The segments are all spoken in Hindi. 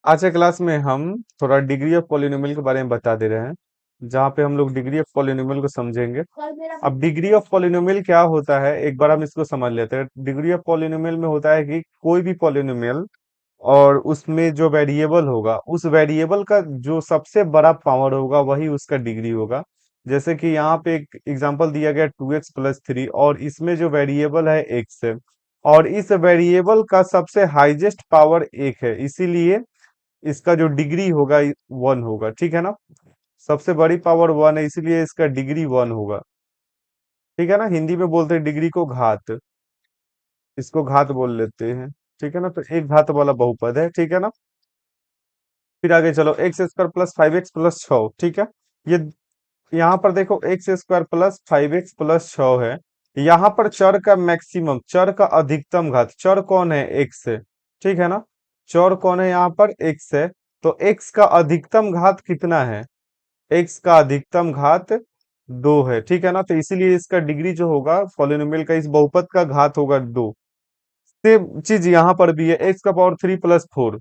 आज के क्लास में हम थोड़ा डिग्री ऑफ पॉलिनोमियल के बारे में बता दे रहे हैं, जहाँ पे हम लोग डिग्री ऑफ पॉलिनोमियल को समझेंगे। अब डिग्री ऑफ पॉलिनोमियल क्या होता है, एक बार हम इसको समझ लेते हैं। डिग्री ऑफ पॉलिनोमियल में होता है कि कोई भी पॉलिनोमियल और उसमें जो वेरिएबल होगा, उस वेरिएबल का जो सबसे बड़ा पावर होगा वही उसका डिग्री होगा। जैसे कि यहाँ पे एक एग्जांपल दिया गया 2x+3, और इसमें जो वेरिएबल है x है, और इस वेरिएबल का सबसे हाईएस्ट पावर एक है, इसीलिए इसका जो डिग्री होगा 1 होगा। ठीक है ना, सबसे बड़ी पावर 1 है, इसीलिए इसका डिग्री 1 होगा। ठीक है ना, हिंदी में बोलते हैं डिग्री को घात, इसको घात बोल लेते हैं। ठीक है ना, तो एक घात वाला बहुपद है। ठीक है ना, फिर आगे चलो, x² + 5x + 6। ठीक है, ये यहाँ पर देखो x² + 5x + 6 है। यहाँ पर चर का मैक्सिमम, चर का अधिकतम घात, चर कौन है, x है। ठीक है ना, चर कौन है यहाँ पर, x है। तो x का अधिकतम घात कितना है, x का अधिकतम घात 2 है। ठीक है ना, तो इसीलिए इसका डिग्री जो होगा पॉलिनोमियल का, इस बहुपद का घात होगा 2। सेम चीज यहाँ पर भी है, x⁴ + 4।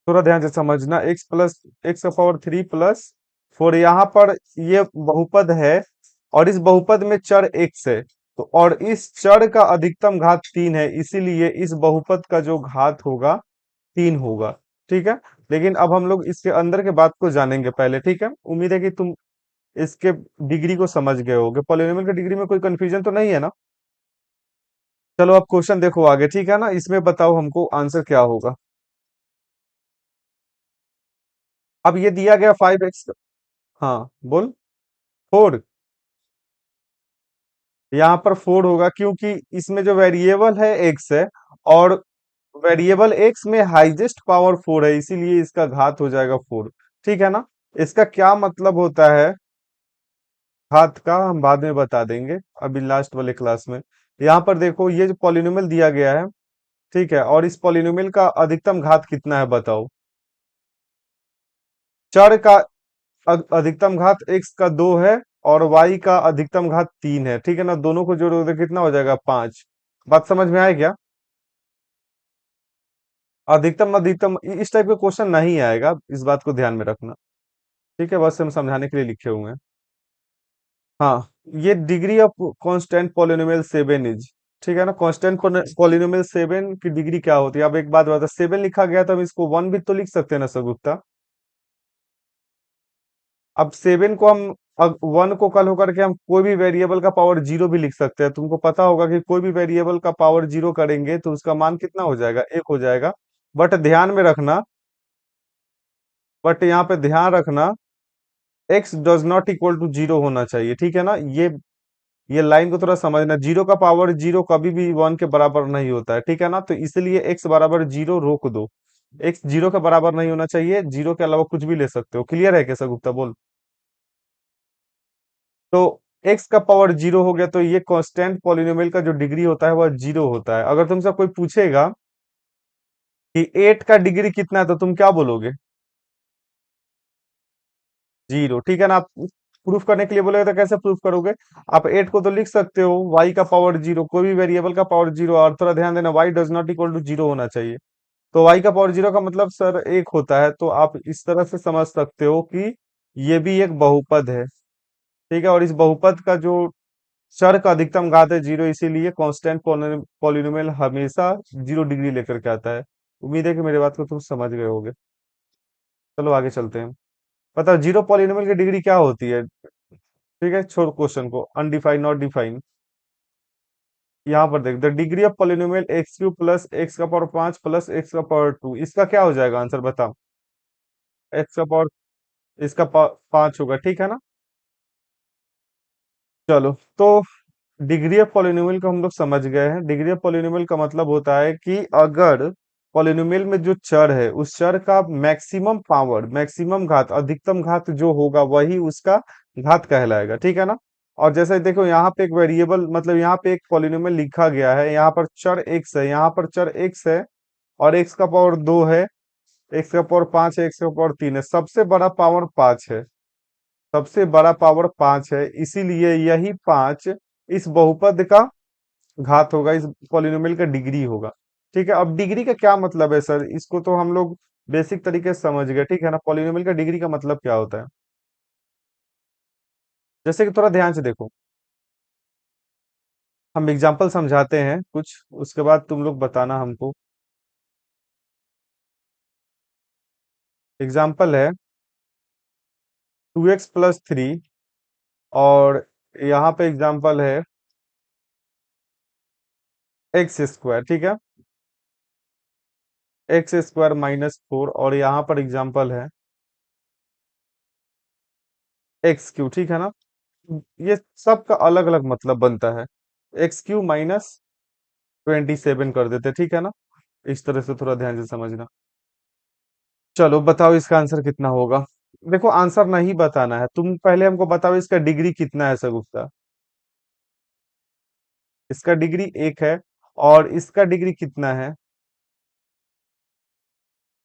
थोड़ा ध्यान से समझना, x⁴ यहाँ पर ये बहुपद है, और इस बहुपद में चर x है। तो और इस चर का अधिकतम घात 3 है, इसीलिए इस बहुपद का जो घात होगा 3 होगा। ठीक है, लेकिन अब हम लोग इसके अंदर के बात को जानेंगे पहले। ठीक है, उम्मीद है कि तुम इसके डिग्री को समझ गए होगे, पॉलिनोमियल की डिग्री में कोई कंफ्यूजन तो नहीं है ना। चलो अब क्वेश्चन देखो आगे। ठीक है ना, इसमें बताओ हमको आंसर क्या होगा। अब ये दिया गया 5x। हाँ बोल। 4, यहाँ पर 4 होगा क्योंकि इसमें जो वेरिएबल है x है, और वेरिएबल x में हाईएस्ट पावर 4 है, इसीलिए इसका घात हो जाएगा 4। ठीक है ना, इसका क्या मतलब होता है घात का, हम बाद में बता देंगे, अभी लास्ट वाले क्लास में। यहाँ पर देखो, ये जो पॉलिनोमियल दिया गया है, ठीक है, और इस पॉलिनोमियल का अधिकतम घात कितना है बताओ। चर का अधिकतम घात x का 2 है, और y का अधिकतम घात 3 है। ठीक है ना, दोनों को जोड़ोगे तो कितना हो जाएगा, 5। बात समझ में आए क्या। अधिकतम अधिकतम इस टाइप का क्वेश्चन नहीं आएगा, इस बात को ध्यान में रखना। ठीक है, बस हम समझाने के लिए लिखे हुए हैं। हाँ, ये degree of constant polynomial 7 is. ठीक है ना, कांस्टेंट पॉलिनोमियल 7 की डिग्री क्या होती है। अब एक बात बता, 7 लिखा गया तो हम इसको 1 भी तो लिख सकते हैं ना सगुप्ता। अब 7 को हम, अब 1 को कल होकर के हम कोई भी वेरिएबल का पावर 0 भी लिख सकते हैं। तुमको पता होगा कि कोई भी वेरिएबल का पावर 0 करेंगे तो उसका मान कितना हो जाएगा, 1 हो जाएगा। बट ध्यान में रखना, बट यहाँ पे ध्यान रखना, x does not equal to 0 होना चाहिए। ठीक है ना, ये लाइन को थोड़ा समझना, 0 का पावर 0 कभी भी 1 के बराबर नहीं होता है। ठीक है ना, तो इसलिए x बराबर 0 रोक दो, x 0 के बराबर नहीं होना चाहिए, 0 के अलावा कुछ भी ले सकते हो। क्लियर है कैसा गुप्ता, बोल। तो x का पावर 0 हो गया, तो ये कांस्टेंट पॉलिनोमियल का जो डिग्री होता है वह 0 होता है। अगर तुमसे कोई पूछेगा कि 8 का डिग्री कितना है, तो तुम क्या बोलोगे, 0। ठीक है ना, आप प्रूफ करने के लिए बोलेगा तो कैसे प्रूफ करोगे। आप 8 को तो लिख सकते हो, y का पावर 0, कोई भी वेरिएबल का पावर 0, और थोड़ा ध्यान देना, y does not equal to 0 होना चाहिए। तो y का पावर 0 का मतलब सर 1 होता है, तो आप इस तरह से समझ सकते हो कि ये भी एक बहुपद है। ठीक है, और इस बहुपद का जो चर का अधिकतम घात है 0, इसीलिए कांस्टेंट पॉलिनोमियल हमेशा 0 डिग्री लेकर के आता है। उम्मीद है कि मेरे बात को तुम समझ गए होगे। चलो आगे चलते हैं। पता 0 पॉलिनोमियल की डिग्री क्या होती है। ठीक है, छोड़ क्वेश्चन को, अनडिफाइंड नॉट डिफाइंड। यहाँ पर देख, the degree of polynomial x³ + x⁵ plus x⁴ इसका क्या हो जाएगा आंसर, बता। x⁴ इसका 5 होगा। ठीक है ना, चलो तो डिग्री ऑफ पॉलिनोमियल को हम लोग समझ गए हैं। डिग्री ऑफ पॉलिनोमियल का मतलब होता है कि अगर पॉलिनोमियल में जो चर है, उस चर का मैक्सिमम पावर, मैक्सिमम घात, अधिकतम घात जो होगा वही उसका घात कहलाएगा। ठीक है ना, और जैसे देखो यहाँ पे एक वेरिएबल, मतलब यहाँ पे एक पॉलिनोमियल लिखा गया है, यहाँ पर चर x है, यहाँ पर चर x है, और x का पावर 2 है, x का पावर 5 है, x का पावर 3 है, सबसे बड़ा पावर 5 है, सबसे बड़ा पावर 5 है, इसीलिए यही 5 इस बहुपद का घात होगा, इस पॉलिनोमियल का डिग्री होगा। ठीक है, अब डिग्री का क्या मतलब है सर, इसको तो हम लोग बेसिक तरीके से समझ गए, ठीक है ना। पॉलिनोमियल का डिग्री का मतलब क्या होता है, जैसे कि थोड़ा ध्यान से देखो, हम एग्जांपल समझाते हैं कुछ, उसके बाद तुम लोग बताना हमको। एग्जांपल है 2x+3, और यहाँ पे एग्जांपल है x², ठीक है, x² - 4, और यहाँ पर एग्जांपल है x³ ठीक है ना। ये सब का अलग अलग मतलब बनता है, x³ - 27 कर देते, ठीक है ना। इस तरह से थोड़ा ध्यान से समझना। चलो बताओ इसका आंसर कितना होगा। देखो आंसर नहीं बताना है, तुम पहले हमको बताओ इसका डिग्री कितना है सर। इसका डिग्री 1 है, और इसका डिग्री कितना है,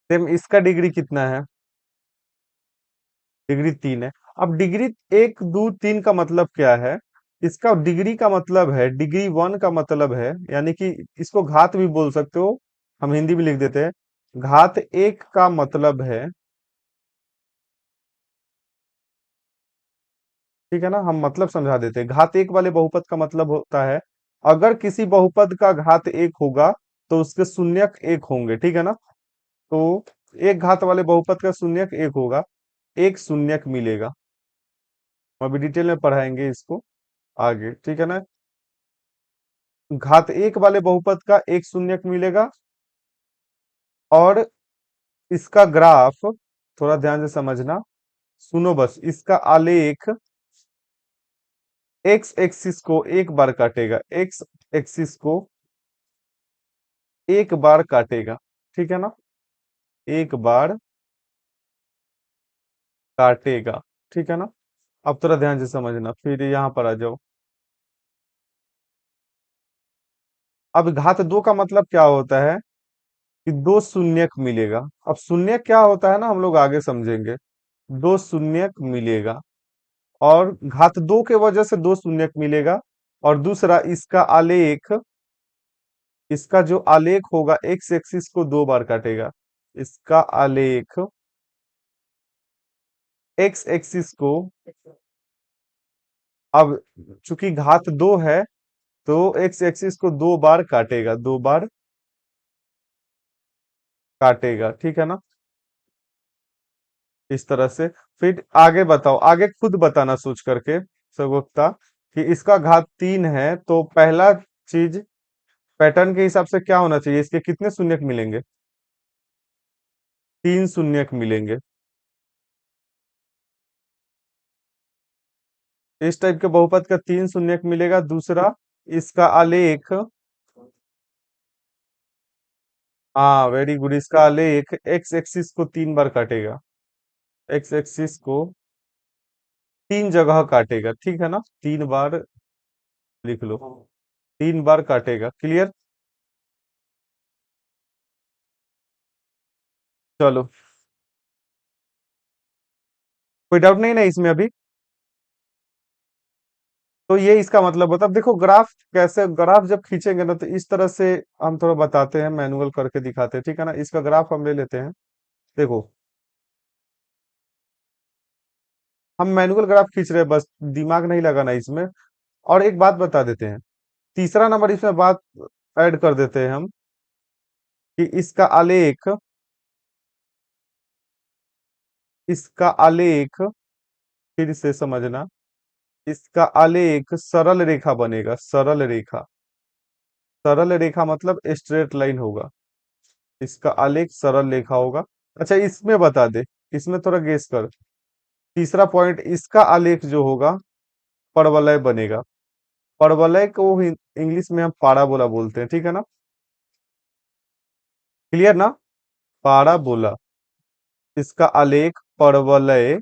सेम इसका डिग्री कितना है, डिग्री 3 है। अब डिग्री 1 2 3 का मतलब क्या है, इसका डिग्री का मतलब है, डिग्री 1 का मतलब है, यानी कि इसको घात भी बोल सकते हो, हम हिंदी में लिख देते हैं। घात 1 का मतलब है, ठीक है ना, हम मतलब समझा देते हैं। घात 1 वाले बहुपद का मतलब होता है, अगर किसी बहुपद का घात 1 होगा तो उसके शून्यक 1 होंगे, ठीक है ना। तो एक घात वाले बहुपद का शून्यक 1 होगा, एक शून्यक मिलेगा। हम अभी डिटेल में पढ़ाएंगे इसको आगे, ठीक है ना। घात 1 वाले बहुपद का एक शून्यक मिलेगा, और इसका ग्राफ थोड़ा ध्यान से समझना, सुनो बस, इसका आलेख एक्स एक्सिस को एक बार काटेगा, एक्स एक्सिस को एक बार काटेगा, ठीक है ना, एक बार काटेगा, ठीक है ना। अब थोड़ा ध्यान से समझना, फिर यहाँ पर आ जाओ। अब घात 2 का मतलब क्या होता है, कि दो शून्यक मिलेगा। अब शून्यक क्या होता है ना, हम लोग आगे समझेंगे। दो शून्यक मिलेगा, और घात 2 के वजह से दो शून्यक मिलेगा, और दूसरा इसका आलेख, इसका जो आलेख होगा एक्स एक्सिस को दो बार काटेगा। इसका आलेख एक्स एक्सिस को, अब चूंकि घात 2 है तो एक्स एक्सिस को दो बार काटेगा, दो बार काटेगा, ठीक है ना, इस तरह से। फिर आगे बताओ, आगे खुद बताना सोच करके सगुप्ता, कि इसका घात 3 है तो पहला चीज, पैटर्न के हिसाब से क्या होना चाहिए, इसके कितने शून्यक मिलेंगे, 3 शून्यक मिलेंगे। इस टाइप के बहुपद का 3 शून्यक मिलेगा। दूसरा, इसका आलेख, हाँ वेरी गुड, इसका आलेख एक्स एक्सिस को 3 बार काटेगा, एक्स एक्सिस को 3 जगह काटेगा, ठीक है ना, 3 बार, लिख लो, 3 बार काटेगा, क्लियर। चलो, कोई डाउट नहीं ना इसमें अभी। तो ये इसका मतलब होता है। अब देखो ग्राफ कैसे, ग्राफ जब खींचेंगे ना तो इस तरह से हम थोड़ा बताते हैं, मैनुअल करके दिखाते हैं, ठीक है ना। इसका ग्राफ हम ले लेते हैं, देखो हम मैनुअल ग्राफ खींच रहे हैं, बस दिमाग नहीं लगाना इसमें। और एक बात बता देते हैं, तीसरा नंबर इसमें बात ऐड कर देते हैं हम, कि इसका आलेख, इसका आलेख, फिर से समझना, इसका आलेख सरल रेखा बनेगा, सरल रेखा, सरल रेखा मतलब स्ट्रेट लाइन होगा। इसका आलेख सरल रेखा होगा। अच्छा इसमें बता दे, इसमें थोड़ा गेस कर, तीसरा पॉइंट, इसका आलेख जो होगा परवलय बनेगा। परवलय को इंग्लिश में हम पाराबोला बोलते हैं, ठीक है ना, क्लियर ना, पाराबोला, इसका आलेख परवलय,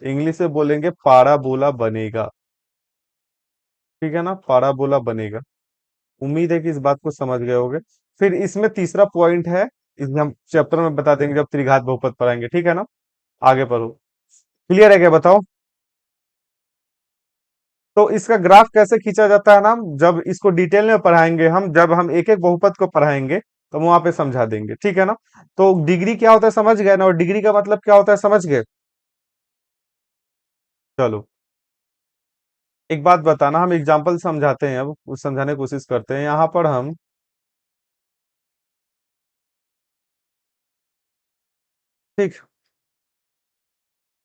इंग्लिश में बोलेंगे पाराबोला बनेगा, ठीक है ना, पाराबोला बनेगा। उम्मीद है कि इस बात को समझ गए होगे। फिर इसमें तीसरा पॉइंट है, इसे हम चैप्टर में बता देंगे जब त्रिघात बहुपद पढ़ाएंगे, ठीक है ना। आगे पढ़ो, क्लियर है क्या बताओ। तो इसका ग्राफ कैसे खींचा जाता है ना, जब इसको डिटेल में पढ़ाएंगे हम, जब हम एक एक बहुपद को पढ़ाएंगे तो हम वहां पे समझा देंगे, ठीक है ना। तो डिग्री क्या होता है समझ गए ना, और डिग्री का मतलब क्या होता है समझ गए। चलो, एक बात बताना, हम एग्जाम्पल समझाते हैं, अब कुछ समझाने की कोशिश करते हैं यहाँ पर हम। ठीक,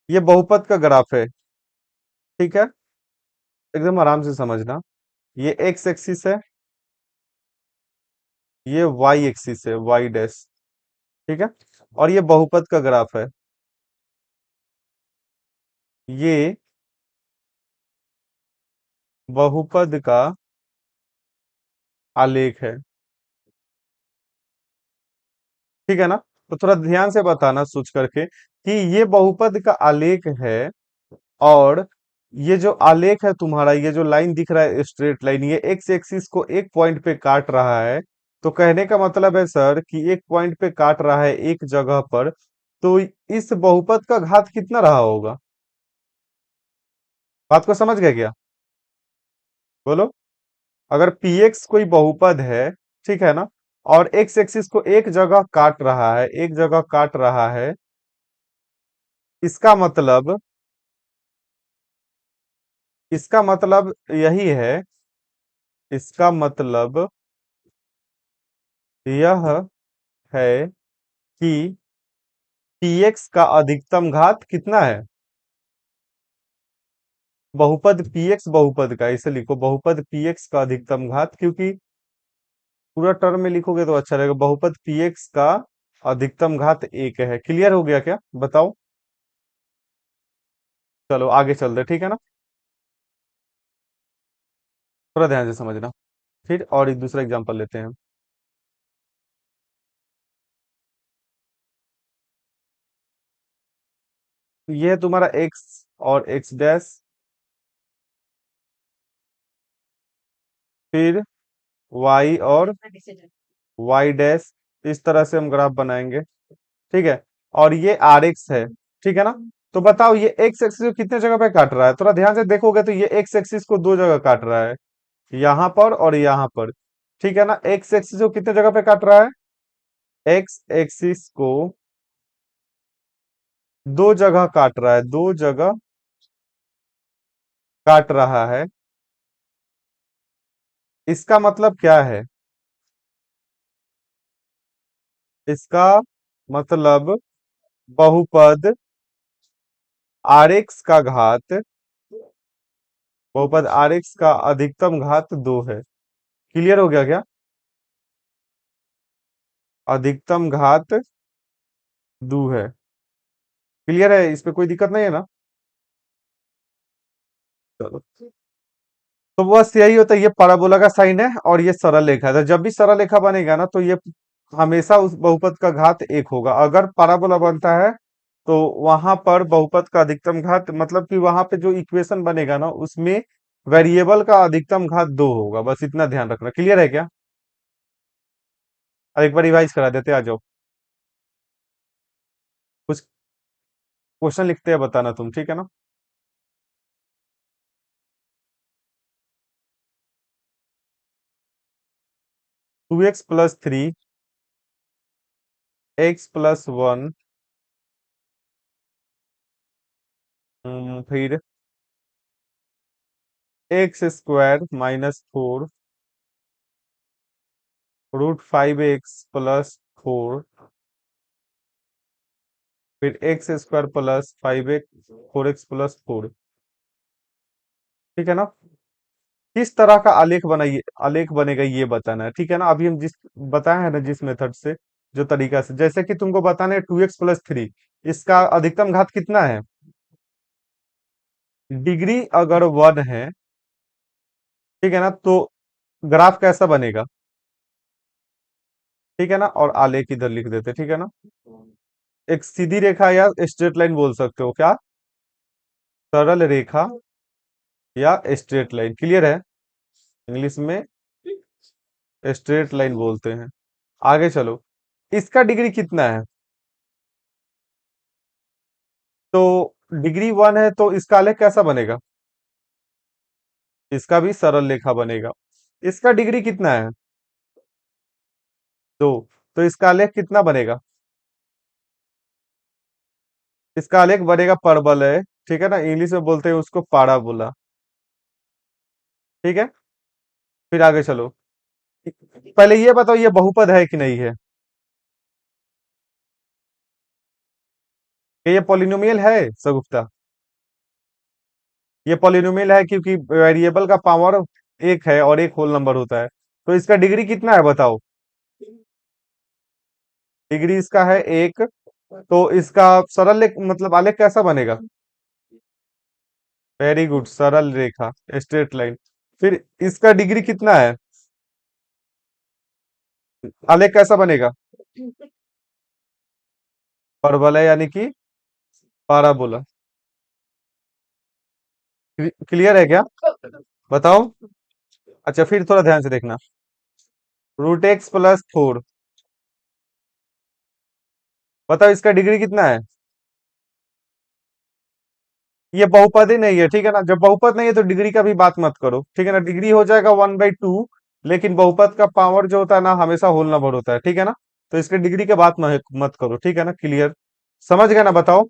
ये बहुपद का ग्राफ है, ठीक है, एकदम आराम से समझना। ये एक्स एक्सिस है, ये वाई एक्सिस है, वाई डैश, ठीक है, और ये बहुपद का ग्राफ है, ये बहुपद का आलेख है, ठीक है ना। तो थोड़ा ध्यान से बताना सोच करके कि ये बहुपद का आलेख है, और ये जो आलेख है तुम्हारा, ये जो लाइन दिख रहा है स्ट्रेट लाइन, ये एक्स एक्सिस को एक पॉइंट पे काट रहा है। तो कहने का मतलब है सर कि एक पॉइंट पे काट रहा है एक जगह पर, तो इस बहुपद का घात कितना रहा होगा। बात को समझ गए क्या, बोलो। अगर px कोई बहुपद है, ठीक है ना, और एक्स एक्सिस को एक जगह काट रहा है, एक जगह काट रहा है, इसका मतलब, इसका मतलब यही है, इसका मतलब यह है कि px का अधिकतम घात कितना है। बहुपद px बहुपद का, इसे लिखो बहुपद px का अधिकतम घात, क्योंकि पूरा टर्म में लिखोगे तो अच्छा रहेगा। बहुपद px का अधिकतम घात एक है। क्लियर हो गया क्या, बताओ। चलो आगे चलते, ठीक है ना। थोड़ा ध्यान से समझना, फिर और एक दूसरा एग्जांपल लेते हैं। ये है तुम्हारा x और x डैश, फिर y और y डैश, इस तरह से हम ग्राफ बनाएंगे, ठीक है। और ये आर एक्स है, ठीक है ना। तो बताओ ये एक्स एक्सिस को कितने जगह पे काट रहा है, थोड़ा ध्यान से देखोगे तो ये एक्स एक्सिस को दो जगह काट रहा है, यहाँ पर और यहाँ पर, ठीक है ना। एक्स एक्सिस को कितने जगह पे काट रहा है, एक्स एक्सिस को दो जगह काट रहा है, दो जगह काट रहा है। इसका मतलब क्या है, इसका मतलब बहुपद आर एक्स का घात, बहुपद आर एक्स का अधिकतम घात दो है। क्लियर हो गया क्या, अधिकतम घात दो है। क्लियर है, इस पे कोई दिक्कत नहीं है ना। चलो, तो बस यही होता है, ये parabola का साइन है और ये सरल रेखा है। तो जब भी सरल रेखा बनेगा ना, तो ये हमेशा उस बहुपद का घात एक होगा। अगर parabola बनता है तो वहां पर बहुपद का अधिकतम घात, मतलब कि वहां पे जो इक्वेशन बनेगा ना, उसमें वेरिएबल का अधिकतम घात दो होगा। बस इतना ध्यान रखना। क्लियर है क्या, अब एक बार रिवाइज करा देते, आ जाओ। कुछ क्वेश्चन लिखते हैं, बताना तुम, ठीक है ना। 2x+3, x+1, फिर x² - 4, √5x+4, फिर x² + 5x, 4x+4, ठीक है ना। किस तरह का आलेख बनाइए, आलेख बनेगा ये बताना है, ठीक है ना। अभी हम जिस बताए हैं ना, जिस मेथड से, जो तरीका से, जैसे कि तुमको बताना है 2x+3, इसका अधिकतम घात कितना है। डिग्री अगर 1 है, ठीक है ना, तो ग्राफ कैसा बनेगा, ठीक है ना। और आलेख इधर लिख देते, ठीक है ना। एक सीधी रेखा या स्ट्रेट लाइन बोल सकते हो क्या, सरल रेखा या स्ट्रेट लाइन। क्लियर है, इंग्लिश में स्ट्रेट लाइन बोलते हैं। आगे चलो, इसका डिग्री कितना है, तो डिग्री 1 है, तो इसका आलेख कैसा बनेगा, इसका भी सरल रेखा बनेगा। इसका डिग्री कितना है, दो, तो इसका आलेख कितना बनेगा? इसका आलेख बनेगा परबल है। ठीक है ना, इंग्लिश में बोलते हैं उसको पाराबोला। ठीक है, फिर आगे चलो। पहले ये बताओ, ये बहुपद है कि नहीं है? ये पॉलिनोमियल है सगुप्ता? ये पॉलिनोमियल है क्योंकि वेरिएबल का पावर एक है और एक होल नंबर होता है। तो इसका डिग्री कितना है बताओ? डिग्री इसका है एक। तो इसका सरल मतलब आलेख कैसा बनेगा? वेरी गुड, सरल रेखा, स्ट्रेट लाइन। फिर इसका डिग्री कितना है? आलेख कैसा बनेगा? परवलय यानी कि पाराबोला। क्लियर है क्या? बताओ। अच्छा, फिर थोड़ा ध्यान से देखना। Root x plus four. बताओ इसका डिग्री कितना है? ये बहुपद ही नहीं है, ठीक है ना। जब बहुपद नहीं है तो डिग्री का भी बात मत करो, ठीक है ना। डिग्री हो जाएगा 1/2। लेकिन बहुपद का पावर जो होता है ना, हमेशा होल नंबर होता है, ठीक है ना। तो इसके डिग्री की बात मत करो, ठीक है ना। क्लियर, समझ गए ना? बताओ।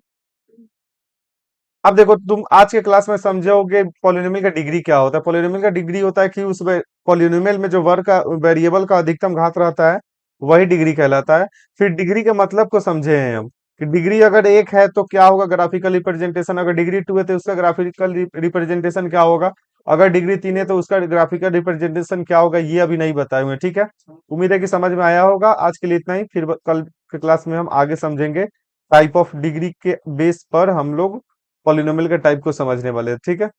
अब देखो, तुम आज के क्लास में समझोगे पॉलिनोमियल का डिग्री क्या होता है। पॉलिनोमियल का डिग्री होता है कि उस पॉलिनोमियल में जो वर्ग का वेरिएबल का अधिकतम घात रहता है, वही डिग्री कहलाता है। फिर डिग्री के मतलब को समझे हैं हम, कि डिग्री अगर एक है तो क्या होगा ग्राफिकल रिप्रेजेंटेशन, अगर डिग्री टू है तो उसका ग्राफिकल रिप्रेजेंटेशन क्या होगा, अगर डिग्री तीन है तो उसका ग्राफिकल रिप्रेजेंटेशन क्या होगा, ये अभी नहीं बताए हुए, ठीक है। उम्मीद है कि समझ में आया होगा। आज के लिए इतना ही, फिर कल के क्लास में हम आगे समझेंगे। टाइप ऑफ डिग्री के बेस पर हम लोग पॉलिनोमियल के टाइप को समझने वाले हैं, ठीक है।